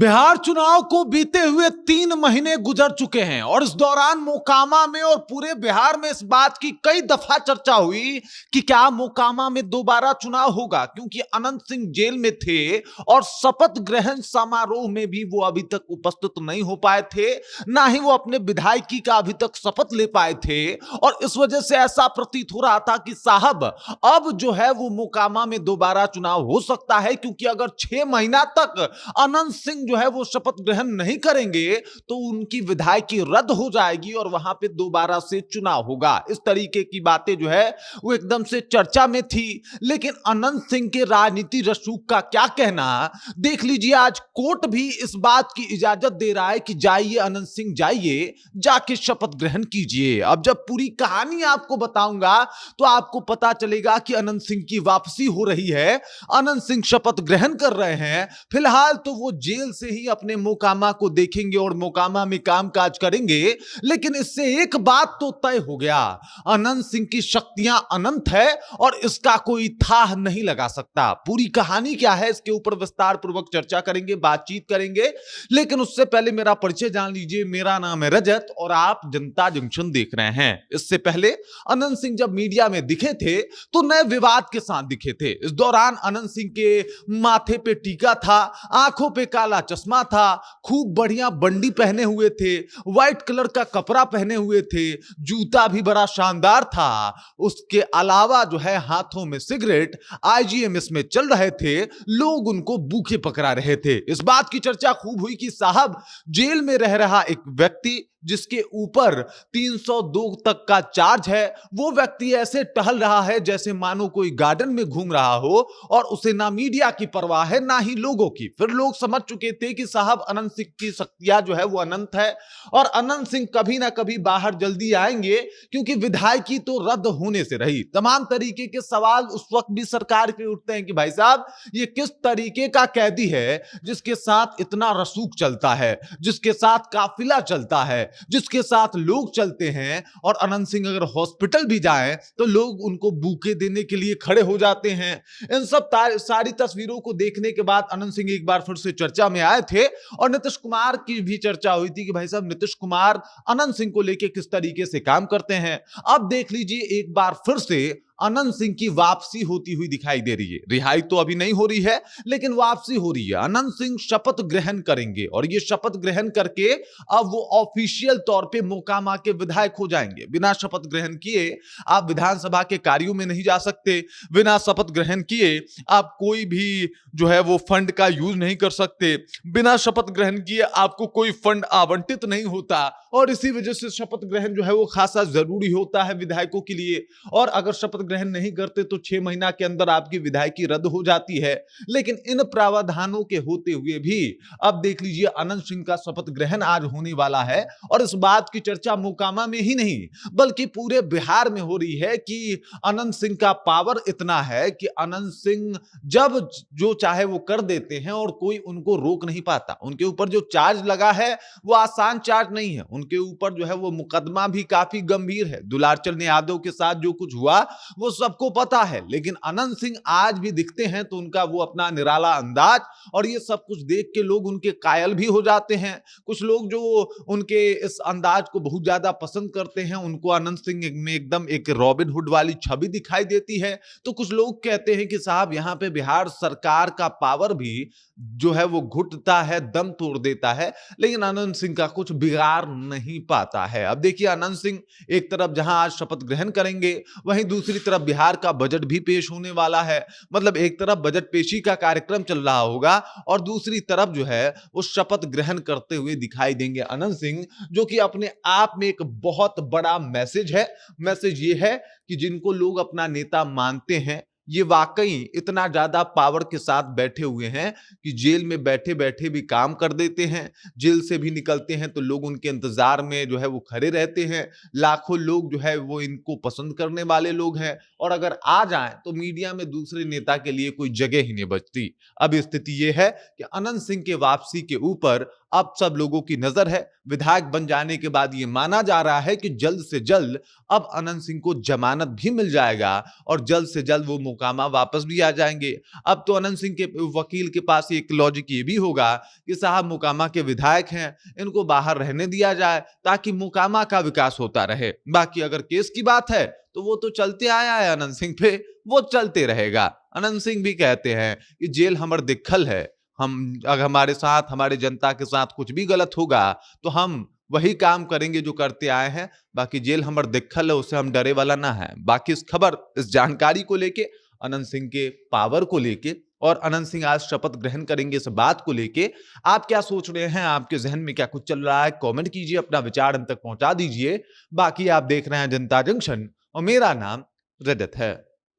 बिहार चुनाव को बीते हुए 3 महीने गुजर चुके हैं और इस दौरान मोकामा में और पूरे बिहार में इस बात की कई दफा चर्चा हुई कि क्या मोकामा में दोबारा चुनाव होगा, क्योंकि अनंत सिंह जेल में थे और शपथ ग्रहण समारोह में भी वो अभी तक उपस्थित नहीं हो पाए थे, ना ही वो अपने विधायकी का अभी तक शपथ ले पाए थे। और इस वजह से ऐसा प्रतीत हो रहा था कि साहब अब जो है वो मोकामा में दोबारा चुनाव हो सकता है, क्योंकि अगर 6 महीना तक अनंत सिंह जो है वो शपथ ग्रहण नहीं करेंगे तो उनकी विधायकी रद्द हो जाएगी और वहां पे दोबारा से चुनाव होगा। इस तरीके की बातें जो है वो एकदम से चर्चा में थी। लेकिन अनंत सिंह के राजनीति रसूख का क्या कहना, देख लीजिए। आज कोर्ट भी इस बात की इजाजत दे रहा है कि जाइए अनंत सिंह, जाइए, जाके शपथ ग्रहण कीजिए। अब जब पूरी कहानी आपको बताऊंगा तो आपको पता चलेगा कि अनंत सिंह की वापसी हो रही है, अनंत सिंह शपथ ग्रहण कर रहे हैं। फिलहाल तो वो जेल से ही अपने मोकामा को देखेंगे और मोकामा में कामकाज करेंगे। लेकिन इससे एक बात तो तय हो गया, अनंत सिंह की शक्तियां अनंत है और इसका कोई थाह नहीं लगा सकता। पूरी कहानी क्या है इसके ऊपर विस्तार पूर्वक चर्चा करेंगे, बातचीत करेंगे। लेकिन उससे पहले मेरा परिचय जान लीजिए। मेरा नाम है रजत और आप जनता जंक्शन देख रहे हैं। इससे पहले अनंत सिंह जब मीडिया में दिखे थे तो नए विवाद के साथ दिखे थे। इस दौरान अनंत सिंह के माथे पे टीका था, आंखों पे काला चश्मा था, खूब बढ़िया बंडी पहने हुए थे, व्हाइट कलर का कपड़ा पहने हुए थे, जूता भी बड़ा शानदार था। उसके अलावा जो है हाथों में सिगरेट आईजीएमएस में चल रहे थे। लोग उनको भूखे पकड़ा रहे थे। इस बात की चर्चा खूब हुई कि साहब जेल में रह रहा एक व्यक्ति जिसके ऊपर 302 तक का चार्ज है, वो व्यक्ति ऐसे टहल रहा है जैसे मानो कोई गार्डन में घूम रहा हो और उसे ना मीडिया की परवाह है ना ही लोगों की। फिर लोग समझ चुके थे कि साहब अनंत सिंह की शक्तियां जो है वो अनंत है और अनंत सिंह कभी ना कभी बाहर जल्दी आएंगे, क्योंकि विधायकी तो रद्द होने से रही। तमाम तरीके के सवाल उस वक्त भी सरकार पे उठते हैं कि भाई साहब ये किस तरीके का कैदी है जिसके साथ इतना रसूख चलता है, जिसके साथ काफिला चलता है, जिसके साथ लोग चलते हैं। और अनंत सिंह अगर हॉस्पिटल भी जाएं तो लोग उनको बूके देने के लिए खड़े हो जाते हैं। इन सब सारी तस्वीरों को देखने के बाद अनंत सिंह एक बार फिर से चर्चा में आए थे और नीतीश कुमार की भी चर्चा हुई थी कि भाई साहब नीतीश कुमार अनंत सिंह को लेकर किस तरीके से काम करते हैं। अब देख लीजिए एक बार फिर से अनंत सिंह की वापसी होती हुई दिखाई दे रही है। रिहाई तो अभी नहीं हो रही है लेकिन वापसी हो रही है। अनंत सिंह शपथ ग्रहण करेंगे और ये शपथ ग्रहण करके अब वो ऑफिशियल तौर पे मोकामा के विधायक हो जाएंगे। बिना शपथ ग्रहण किए आप विधानसभा के कार्यों में नहीं जा सकते, बिना शपथ ग्रहण किए आप कोई भी जो है वो फंड का यूज नहीं कर सकते, बिना शपथ ग्रहण किए आपको कोई फंड आवंटित नहीं होता। और इसी वजह से शपथ ग्रहण जो है वो खासा जरूरी होता है विधायकों के लिए। और अगर शपथ ग्रहण नहीं करते तो 6 महीना के अंदर आपकी विधायकी रद्द हो जाती है। लेकिन इन प्रावधानों के होते हुए भी अब देख लीजिए अनंत सिंह का शपथ ग्रहण आज होने वाला है और इस बात की चर्चा मोकामा में ही नहीं बल्कि पूरे बिहार में हो रही है कि अनंत सिंह का पावर इतना है कि अनंत सिंह जब जो चाहे वो कर देते हैं और कोई उनको रोक नहीं पाता। उनके ऊपर जो चार्ज लगा है वो आसान चार्ज नहीं है, उनके ऊपर जो है वो मुकदमा भी काफी गंभीर है। दुलारचंद यादव के साथ जो कुछ हुआ वो सबको पता है। लेकिन अनंत सिंह आज भी दिखते हैं तो उनका वो अपना निराला अंदाज और ये सब कुछ देख के लोग उनके कायल भी हो जाते हैं। कुछ लोग जो उनके इस अंदाज को बहुत ज्यादा पसंद करते हैं, उनको अनंत सिंह में एकदम एक रॉबिन हुड वाली छवि दिखाई देती है। तो कुछ लोग कहते हैं कि साहब यहाँ पे बिहार सरकार का पावर भी जो है वो घुटता है, दम तोड़ देता है, लेकिन अनंत सिंह का कुछ बिगाड़ नहीं पाता है। अब देखिए अनंत सिंह एक तरफ जहां आज शपथ ग्रहण करेंगे, वहीं दूसरी तरफ बिहार का बजट भी पेश होने वाला है। मतलब एक तरफ बजट पेशी का कार्यक्रम चल रहा होगा और दूसरी तरफ जो है वो शपथ ग्रहण करते हुए दिखाई देंगे अनंत सिंह, जो कि अपने आप में एक बहुत बड़ा मैसेज है। मैसेज ये है कि जिनको लोग अपना नेता मानते हैं ये वाकई इतना ज्यादा पावर के साथ बैठे हुए हैं कि जेल में बैठे बैठे भी काम कर देते हैं। जेल से भी निकलते हैं तो लोग उनके इंतजार में जो है वो खड़े रहते हैं। लाखों लोग जो है वो इनको पसंद करने वाले लोग हैं और अगर आ जाएं तो मीडिया में दूसरे नेता के लिए कोई जगह ही नहीं बचती। अब स्थिति ये है कि अनंत सिंह के वापसी के ऊपर अब सब लोगों की नजर है, विधायक बन जाने के बाद ये माना जा रहा है कि जल्द से जल्द अब अनंत सिंह को जमानत भी मिल जाएगा और जल्द से जल्द वो मोकामा वापस भी आ जाएंगे। अब तो अनंत सिंह के वकील के पास एक लॉजिक ये भी होगा कि साहब मोकामा के विधायक हैं, इनको बाहर रहने दिया जाए ताकि मोकामा का विकास होता रहे। बाकी अगर केस की बात है तो वो तो चलते आया है अनंत सिंह पे, वो चलते रहेगा। अनंत सिंह भी कहते हैं कि जेल हमर दिक्खल है, हम अगर हमारे साथ, हमारे जनता के साथ कुछ भी गलत होगा तो हम वही काम करेंगे जो करते आए हैं। बाकी जेल हमर दिक्खल है, उससे हम डरे वाला ना है। बाकी इस खबर, इस जानकारी को लेके, अनंत सिंह के पावर को लेके और अनंत सिंह आज शपथ ग्रहण करेंगे इस बात को लेके आप क्या सोच रहे हैं? आपके जहन में क्या कुछ चल रहा है? कमेंट कीजिए, अपना विचार हम तक पहुंचा दीजिए। बाकी आप देख रहे हैं जनता जंक्शन और मेरा नाम रजत है।